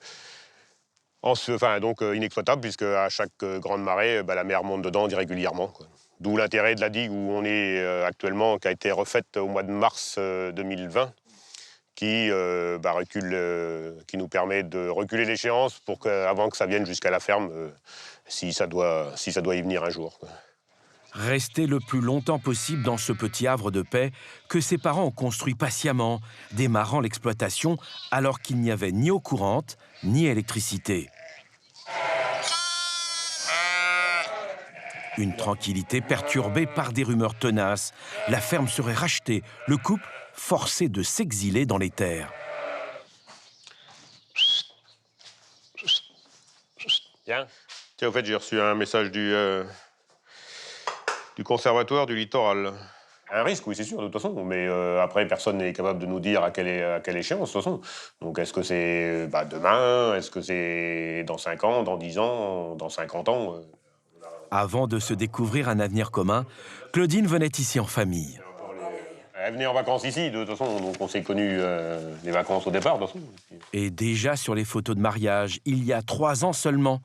Donc inexploitable, puisque à chaque grande marée, la mer monte dedans régulièrement, quoi. D'où l'intérêt de la digue où on est actuellement, qui a été refaite au mois de mars 2020, qui nous permet de reculer l'échéance avant que ça vienne jusqu'à la ferme, si ça doit y venir un jour, quoi. Rester le plus longtemps possible dans ce petit havre de paix que ses parents ont construit patiemment, démarrant l'exploitation alors qu'il n'y avait ni eau courante, ni électricité. Une tranquillité perturbée par des rumeurs tenaces. La ferme serait rachetée, le couple forcé de s'exiler dans les terres. Bien. Tiens, au fait, j'ai reçu un message du conservatoire du littoral. Un risque, oui, c'est sûr, de toute façon. Mais après, personne n'est capable de nous dire à quelle échéance, de toute façon. Donc, est-ce que c'est demain? Est-ce que c'est dans 5 ans, dans 10 ans, dans 50 ans? Avant de se découvrir un avenir commun, Claudine venait ici en famille. Elle venait en vacances ici, de toute façon. Donc, on s'est connus les vacances au départ, de toute façon. Et déjà sur les photos de mariage, il y a 3 ans seulement,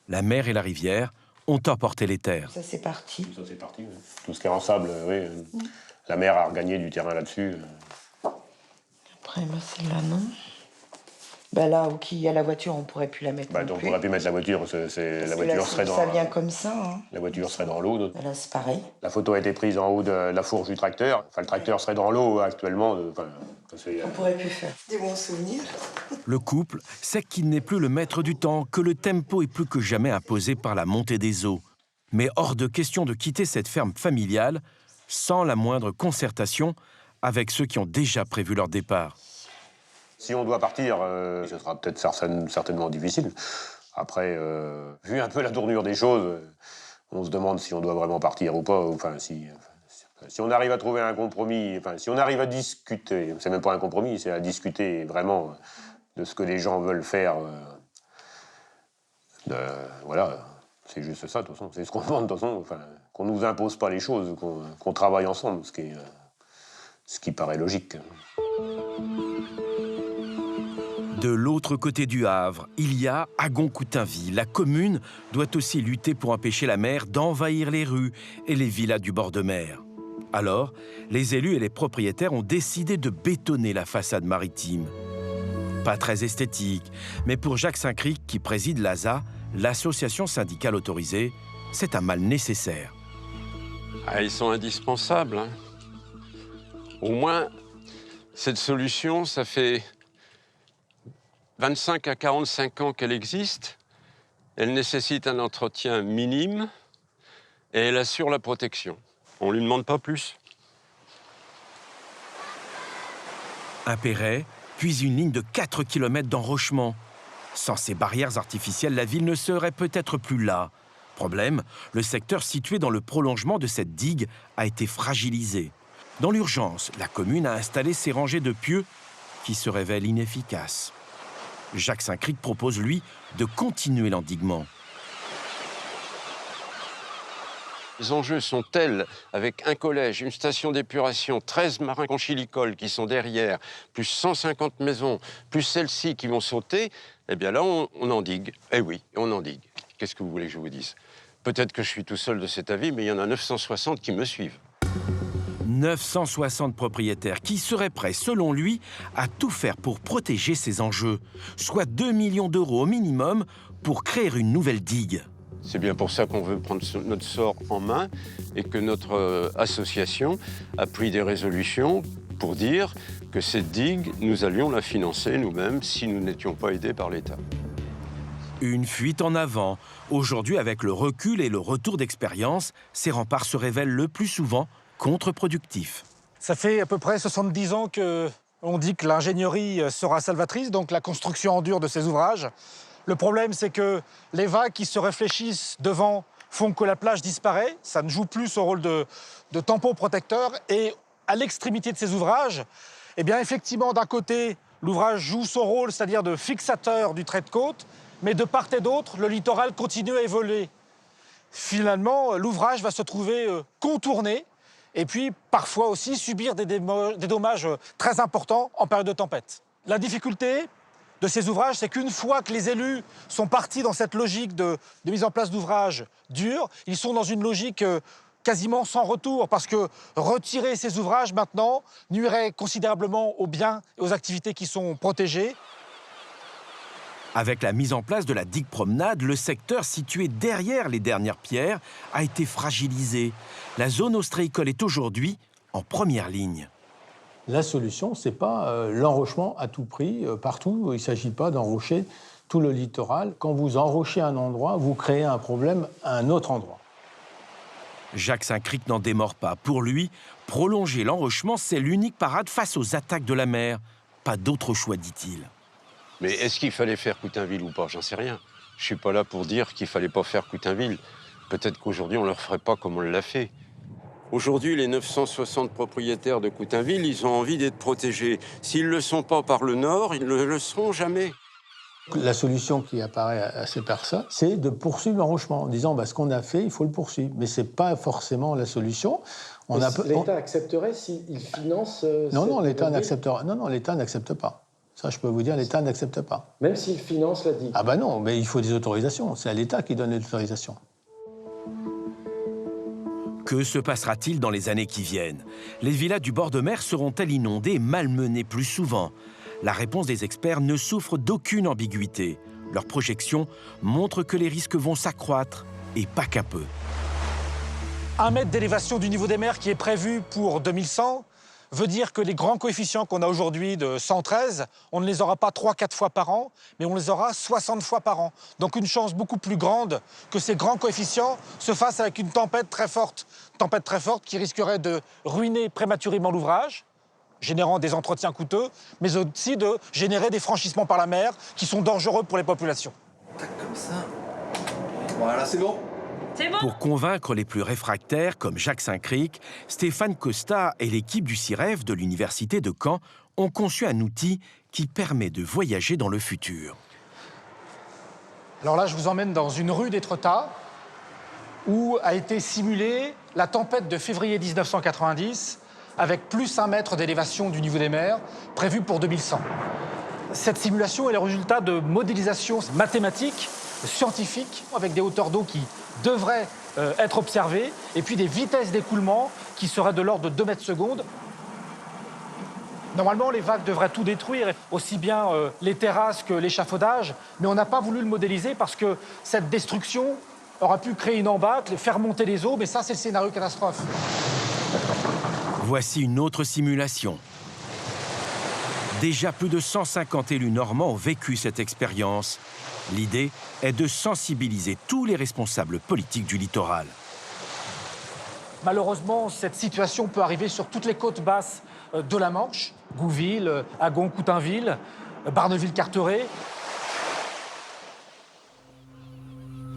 la mer et la rivière ont emporté les terres. Ça, c'est parti. Ça, c'est parti. Oui. Tout ce qui est en sable, oui. La mer a regagné du terrain là-dessus. Après, celle-là, non. Là où il y a la voiture, on pourrait plus la mettre. Donc, on aurait pu mettre la voiture. La voiture serait dans. Ça vient comme ça. Hein. La voiture serait dans l'eau. Là, c'est pareil. La photo a été prise en haut de la fourche du tracteur. Enfin, le tracteur serait dans l'eau actuellement. On pourrait plus faire. Des bons souvenirs. Le couple sait qu'il n'est plus le maître du temps, que le tempo est plus que jamais imposé par la montée des eaux. Mais hors de question de quitter cette ferme familiale sans la moindre concertation avec ceux qui ont déjà prévu leur départ. Si on doit partir, ce sera peut-être certainement difficile. Après, vu un peu la tournure des choses, on se demande si on doit vraiment partir ou pas. Enfin, si on arrive à trouver un compromis, si on arrive à discuter, c'est même pas un compromis, c'est à discuter vraiment de ce que les gens veulent faire. Voilà, c'est juste ça, de toute façon. C'est ce qu'on demande, de toute façon. Qu'on nous impose pas les choses, qu'on travaille ensemble, ce qui paraît logique. De l'autre côté du Havre, il y a Agon-Coutainville. La commune doit aussi lutter pour empêcher la mer d'envahir les rues et les villas du bord de mer. Alors, les élus et les propriétaires ont décidé de bétonner la façade maritime. Pas très esthétique, mais pour Jacques Saint-Cricq, qui préside l'ASA, l'association syndicale autorisée, c'est un mal nécessaire. Ils sont indispensables. Hein. Au moins, cette solution, ça fait 25 à 45 ans qu'elle existe. Elle nécessite un entretien minime et elle assure la protection. On ne lui demande pas plus. Un perret, puis une ligne de 4 km d'enrochement. Sans ces barrières artificielles, la ville ne serait peut-être plus là. Problème, le secteur situé dans le prolongement de cette digue a été fragilisé. Dans l'urgence, la commune a installé ces rangées de pieux qui se révèlent inefficaces. Jacques Saint-Cricq propose, lui, de continuer l'endiguement. Les enjeux sont tels, avec un collège, une station d'épuration, 13 marins conchilicoles qui sont derrière, plus 150 maisons, plus celles-ci qui vont sauter, eh bien là, on endigue. Eh oui, on endigue. Qu'est-ce que vous voulez que je vous dise? Peut-être que je suis tout seul de cet avis, mais il y en a 960 qui me suivent. 960 propriétaires qui seraient prêts, selon lui, à tout faire pour protéger ces enjeux, soit 2 millions d'euros au minimum pour créer une nouvelle digue. C'est bien pour ça qu'on veut prendre notre sort en main et que notre association a pris des résolutions pour dire que cette digue, nous allions la financer nous-mêmes si nous n'étions pas aidés par l'État. Une fuite en avant. Aujourd'hui, avec le recul et le retour d'expérience, ces remparts se révèlent le plus souvent contre-productifs. Ça fait à peu près 70 ans qu'on dit que l'ingénierie sera salvatrice, donc la construction en dur de ces ouvrages. Le problème, c'est que les vagues qui se réfléchissent devant font que la plage disparaît. Ça ne joue plus son rôle de tampon protecteur. Et à l'extrémité de ces ouvrages, eh bien, effectivement, d'un côté, l'ouvrage joue son rôle, c'est-à-dire de fixateur du trait de côte, mais de part et d'autre, le littoral continue à évoluer. Finalement, l'ouvrage va se trouver contourné et puis parfois aussi subir des dommages très importants en période de tempête. La difficulté de ces ouvrages, c'est qu'une fois que les élus sont partis dans cette logique de mise en place d'ouvrages durs, ils sont dans une logique quasiment sans retour, parce que retirer ces ouvrages maintenant nuirait considérablement aux biens et aux activités qui sont protégées. Avec la mise en place de la digue promenade, le secteur situé derrière les dernières pierres a été fragilisé. La zone ostréicole est aujourd'hui en première ligne. La solution, ce n'est pas l'enrochement à tout prix, partout. Il ne s'agit pas d'enrocher tout le littoral. Quand vous enrochez un endroit, vous créez un problème à un autre endroit. Jacques Saint-Cricq n'en démord pas. Pour lui, prolonger l'enrochement, c'est l'unique parade face aux attaques de la mer. Pas d'autre choix, dit-il. Mais est-ce qu'il fallait faire Coutainville ou pas? J'en sais rien. Je suis pas là pour dire qu'il fallait pas faire Coutainville. Peut-être qu'aujourd'hui, on ne le ferait pas comme on l'a fait. Aujourd'hui, les 960 propriétaires de Coutainville, ils ont envie d'être protégés. S'ils ne le sont pas par le Nord, ils ne le seront jamais. La solution qui apparaît à ces personnes, c'est de poursuivre l'enrochement en disant ce qu'on a fait, il faut le poursuivre. Mais ce n'est pas forcément la solution. L'État accepterait s'il finance... Non, l'État n'acceptera. Non, l'État n'accepte pas. Ça, je peux vous dire, l'État n'accepte pas. Même s'il finance la digue? Ah non, mais il faut des autorisations. C'est à l'État qui donne les autorisations. Que se passera-t-il dans les années qui viennent? Les villas du bord de mer seront-elles inondées et malmenées plus souvent? La réponse des experts ne souffre d'aucune ambiguïté. Leurs projections montrent que les risques vont s'accroître, et pas qu'un peu. 1 mètre d'élévation du niveau des mers qui est prévu pour 2100 veut dire que les grands coefficients qu'on a aujourd'hui de 113, on ne les aura pas 3-4 fois par an, mais on les aura 60 fois par an. Donc une chance beaucoup plus grande que ces grands coefficients se fassent avec une tempête très forte. Tempête très forte qui risquerait de ruiner prématurément l'ouvrage, générant des entretiens coûteux, mais aussi de générer des franchissements par la mer qui sont dangereux pour les populations. Comme ça. Voilà, c'est bon. Pour convaincre les plus réfractaires, comme Jacques Saint-Cricq, Stéphane Costa et l'équipe du CIREF de l'Université de Caen ont conçu un outil qui permet de voyager dans le futur. Alors là, je vous emmène dans une rue d'Étretat où a été simulée la tempête de février 1990 avec plus 1 mètre d'élévation du niveau des mers prévue pour 2100. Cette simulation est le résultat de modélisations mathématiques, scientifiques, avec des hauteurs d'eau qui devraient être observées, et puis des vitesses d'écoulement qui seraient de l'ordre de 2 mètres secondes. Normalement, les vagues devraient tout détruire, aussi bien les terrasses que l'échafaudage, mais on n'a pas voulu le modéliser parce que cette destruction aura pu créer une embâcle, faire monter les eaux, mais ça, c'est le scénario catastrophe. Voici une autre simulation. Déjà plus de 150 élus normands ont vécu cette expérience. L'idée est de sensibiliser tous les responsables politiques du littoral. Malheureusement, cette situation peut arriver sur toutes les côtes basses de la Manche, Gouville, Agon, Coutainville, Barneville-Carteret.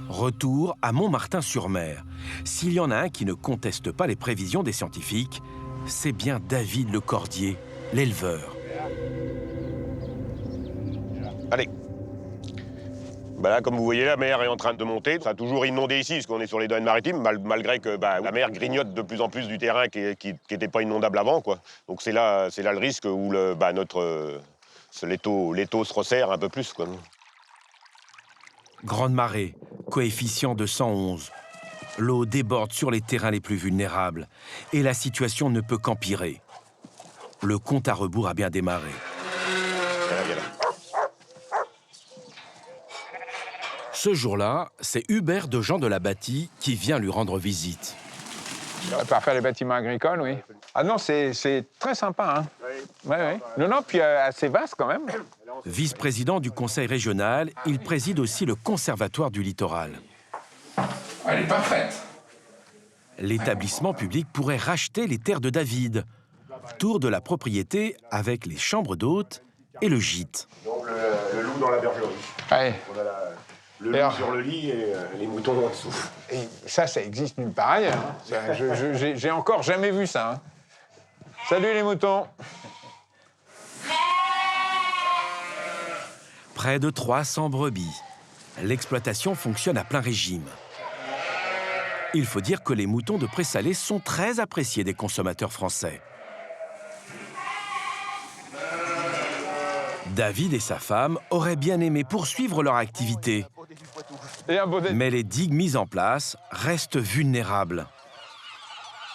Retour à Montmartin-sur-Mer. S'il y en a un qui ne conteste pas les prévisions des scientifiques, c'est bien David Lecordier, l'éleveur. Allez. Là, comme vous voyez, la mer est en train de monter. Ça a toujours inondé ici, parce qu'on est sur les domaines maritimes, malgré que la mer grignote de plus en plus du terrain qui n'était pas inondable avant, quoi. Donc c'est là le risque où l'étau se resserre un peu plus, quoi. Grande marée, coefficient de 111. L'eau déborde sur les terrains les plus vulnérables. Et la situation ne peut qu'empirer. Le compte à rebours a bien démarré. Viens là. Ce jour-là, c'est Hubert de Jean de la Bâtie qui vient lui rendre visite. Par faire les bâtiments agricoles, oui. Ah non, c'est très sympa, hein. Oui. Non, puis assez vaste quand même. Vice-président du conseil régional, il préside aussi le conservatoire du littoral. Elle est parfaite. L'établissement public pourrait racheter les terres de David. Tour de la propriété avec les chambres d'hôtes et le gîte. Donc le loup dans la bergerie. Ouais. On a Le loup sur le lit et les moutons en dessous. Et ça existe nulle part ailleurs. Hein. J'ai encore jamais vu ça. Hein. Salut les moutons. Près de 300 brebis. L'exploitation fonctionne à plein régime. Il faut dire que les moutons de Pré-Salé sont très appréciés des consommateurs français. David et sa femme auraient bien aimé poursuivre leur activité. Mais les digues mises en place restent vulnérables.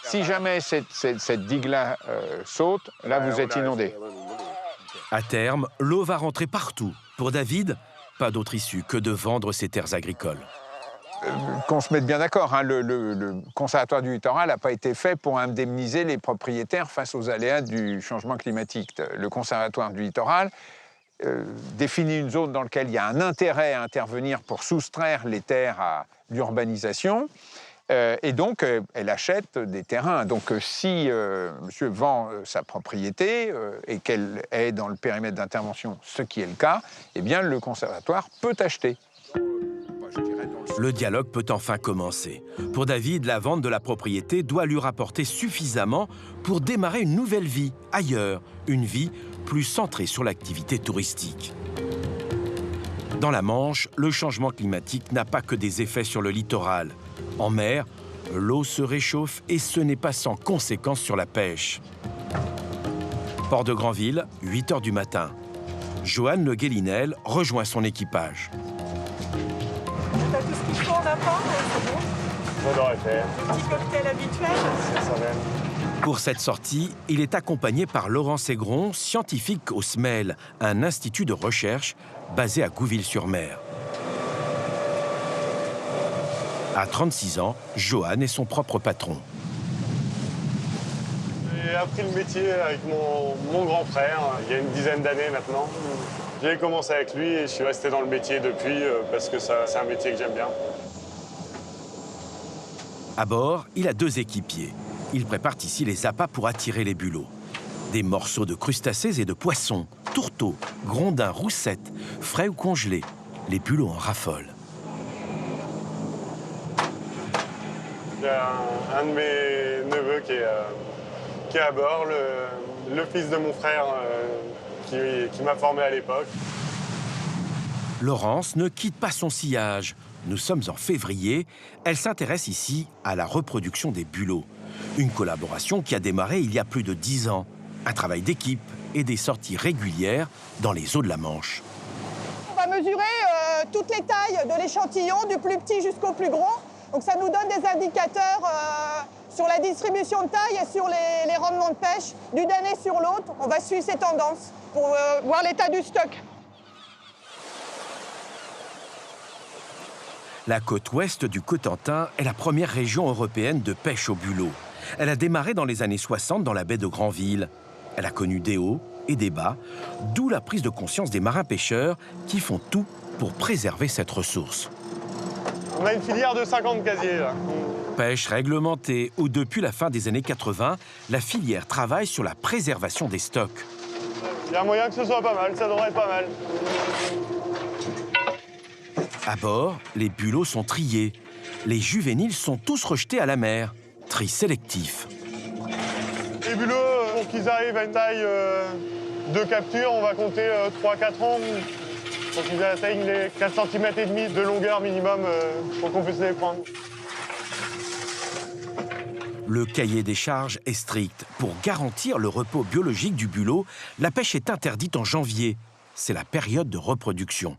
Si jamais cette digue-là saute, là vous êtes inondé. À terme, l'eau va rentrer partout. Pour David, pas d'autre issue que de vendre ses terres agricoles. Qu'on se mette bien d'accord, hein, le Conservatoire du littoral n'a pas été fait pour indemniser les propriétaires face aux aléas du changement climatique. Le Conservatoire du littoral définit une zone dans laquelle il y a un intérêt à intervenir pour soustraire les terres à l'urbanisation. Et donc, elle achète des terrains. Donc, si monsieur vend sa propriété et qu'elle est dans le périmètre d'intervention, ce qui est le cas, eh bien, le conservatoire peut acheter. Le dialogue peut enfin commencer. Pour David, la vente de la propriété doit lui rapporter suffisamment pour démarrer une nouvelle vie ailleurs, une vie plus centrée sur l'activité touristique. Dans la Manche, le changement climatique n'a pas que des effets sur le littoral. En mer, l'eau se réchauffe et ce n'est pas sans conséquence sur la pêche. Port de Granville, 8 h du matin. Joanne Le Guélinel rejoint son équipage. T'as tout ce qu'il faut en apport, c'est bon? Ça devrait faire. Le petit cocktail habituel? C'est ça même. Pour cette sortie, il est accompagné par Laurent Ségron, scientifique au SMEL, un institut de recherche basé à Gouville-sur-Mer. À 36 ans, Johan est son propre patron. J'ai appris le métier avec mon grand frère, il y a une dizaine d'années maintenant. J'ai commencé avec lui et je suis resté dans le métier depuis parce que c'est un métier que j'aime bien. À bord, il a 2 équipiers. Il prépare ici les appâts pour attirer les bulots. Des morceaux de crustacés et de poissons, tourteaux, grondins, roussettes, frais ou congelés. Les bulots en raffolent. J'ai un de mes neveux qui est à bord, le fils de mon frère qui m'a formé à l'époque. Laurence ne quitte pas son sillage. Nous sommes en février. Elle s'intéresse ici à la reproduction des bulots. Une collaboration qui a démarré il y a plus de 10 ans. Un travail d'équipe et des sorties régulières dans les eaux de la Manche. On va mesurer toutes les tailles de l'échantillon, du plus petit jusqu'au plus gros. Donc ça nous donne des indicateurs sur la distribution de taille et sur les rendements de pêche d'une année sur l'autre. On va suivre ces tendances pour voir l'état du stock. La côte ouest du Cotentin est la première région européenne de pêche au bulot. Elle a démarré dans les années 60 dans la baie de Granville. Elle a connu des hauts et des bas, d'où la prise de conscience des marins-pêcheurs qui font tout pour préserver cette ressource. On a une filière de 50 casiers là. Pêche réglementée où depuis la fin des années 80, la filière travaille sur la préservation des stocks. Il y a moyen que ce soit pas mal, ça devrait être pas mal. À bord, les bulots sont triés. Les juvéniles sont tous rejetés à la mer. Tri sélectif. Les bulots, pour qu'ils arrivent à une taille de capture, on va compter 3-4 ans. Pour qu'ils atteignent les 4 cm et demi de longueur minimum pour qu'on puisse les prendre. Le cahier des charges est strict. Pour garantir le repos biologique du bulot, la pêche est interdite en janvier. C'est la période de reproduction.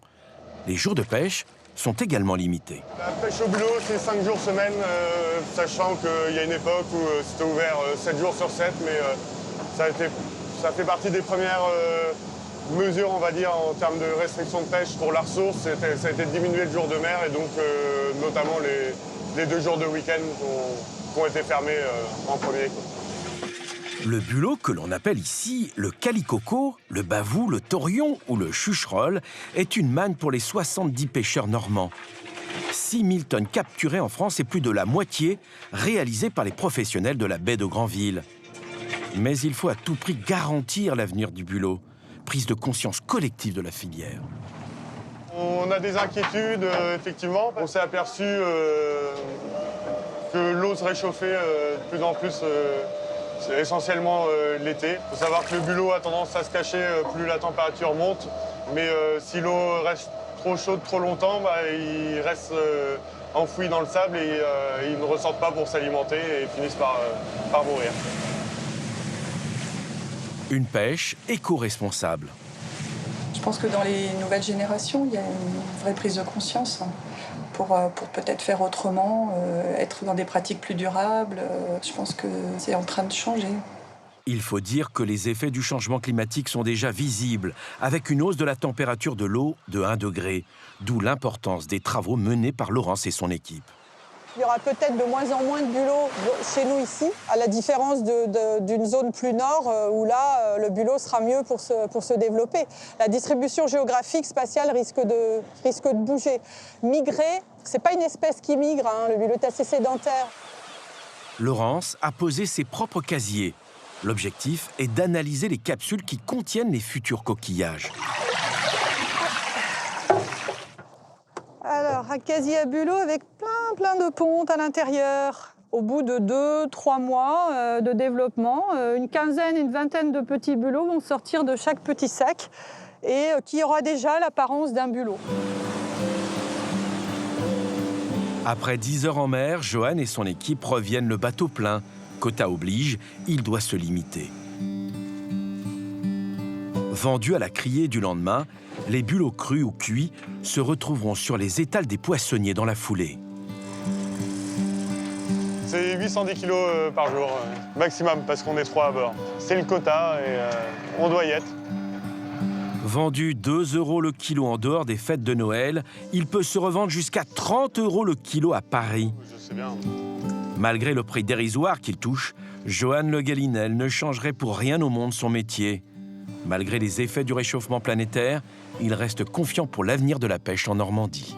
Les jours de pêche sont également limités. La pêche au bulot, c'est 5 jours semaine, sachant qu'il y a une époque où c'était ouvert 7 jours sur 7, mais ça fait partie des premières mesures, on va dire, en termes de restriction de pêche pour la ressource. Ça a été diminué le jour de mer et donc notamment les 2 jours de week-end qui ont été fermés en premier. Le bulot, que l'on appelle ici le calicoco, le bavou, le taurion ou le chucherolle, est une manne pour les 70 pêcheurs normands. 6 000 tonnes capturées en France et plus de la moitié réalisées par les professionnels de la baie de Granville. Mais il faut à tout prix garantir l'avenir du bulot. Prise de conscience collective de la filière. On a des inquiétudes, effectivement. On s'est aperçu que l'eau se réchauffait de plus en plus, essentiellement l'été. Il faut savoir que le bulot a tendance à se cacher plus la température monte, mais si l'eau reste trop chaude trop longtemps, il reste enfoui dans le sable et ils ne ressortent pas pour s'alimenter et finissent par mourir. Une pêche éco-responsable. Je pense que dans les nouvelles générations, il y a une vraie prise de conscience pour peut-être faire autrement, être dans des pratiques plus durables. Je pense que c'est en train de changer. Il faut dire que les effets du changement climatique sont déjà visibles, avec une hausse de la température de l'eau de 1 degré, d'où l'importance des travaux menés par Laurence et son équipe. Il y aura peut-être de moins en moins de bulots chez nous ici, à la différence d'une zone plus nord où là, le bulot sera mieux pour se développer. La distribution géographique spatiale risque de bouger. Migrer, ce n'est pas une espèce qui migre, hein, le bulot est assez sédentaire. Laurence a posé ses propres casiers. L'objectif est d'analyser les capsules qui contiennent les futurs coquillages. Alors, un casier à bulot avec plein de pontes à l'intérieur. Au bout de 2-3 mois de développement, une quinzaine, une vingtaine de petits bulots vont sortir de chaque petit sac et qui aura déjà l'apparence d'un bulot. Après 10 heures en mer, Johan et son équipe reviennent le bateau plein. Quota oblige, il doit se limiter. Vendus à la criée du lendemain, les bulots crus ou cuits se retrouveront sur les étals des poissonniers dans la foulée. C'est 810 kilos par jour, maximum, parce qu'on est 3 à bord. C'est le quota et on doit y être. Vendu 2 € le kilo en dehors des fêtes de Noël, il peut se revendre jusqu'à 30 € le kilo à Paris. Je sais bien. Malgré le prix dérisoire qu'il touche, Johan Le Gallinel ne changerait pour rien au monde son métier. Malgré les effets du réchauffement planétaire, il reste confiant pour l'avenir de la pêche en Normandie.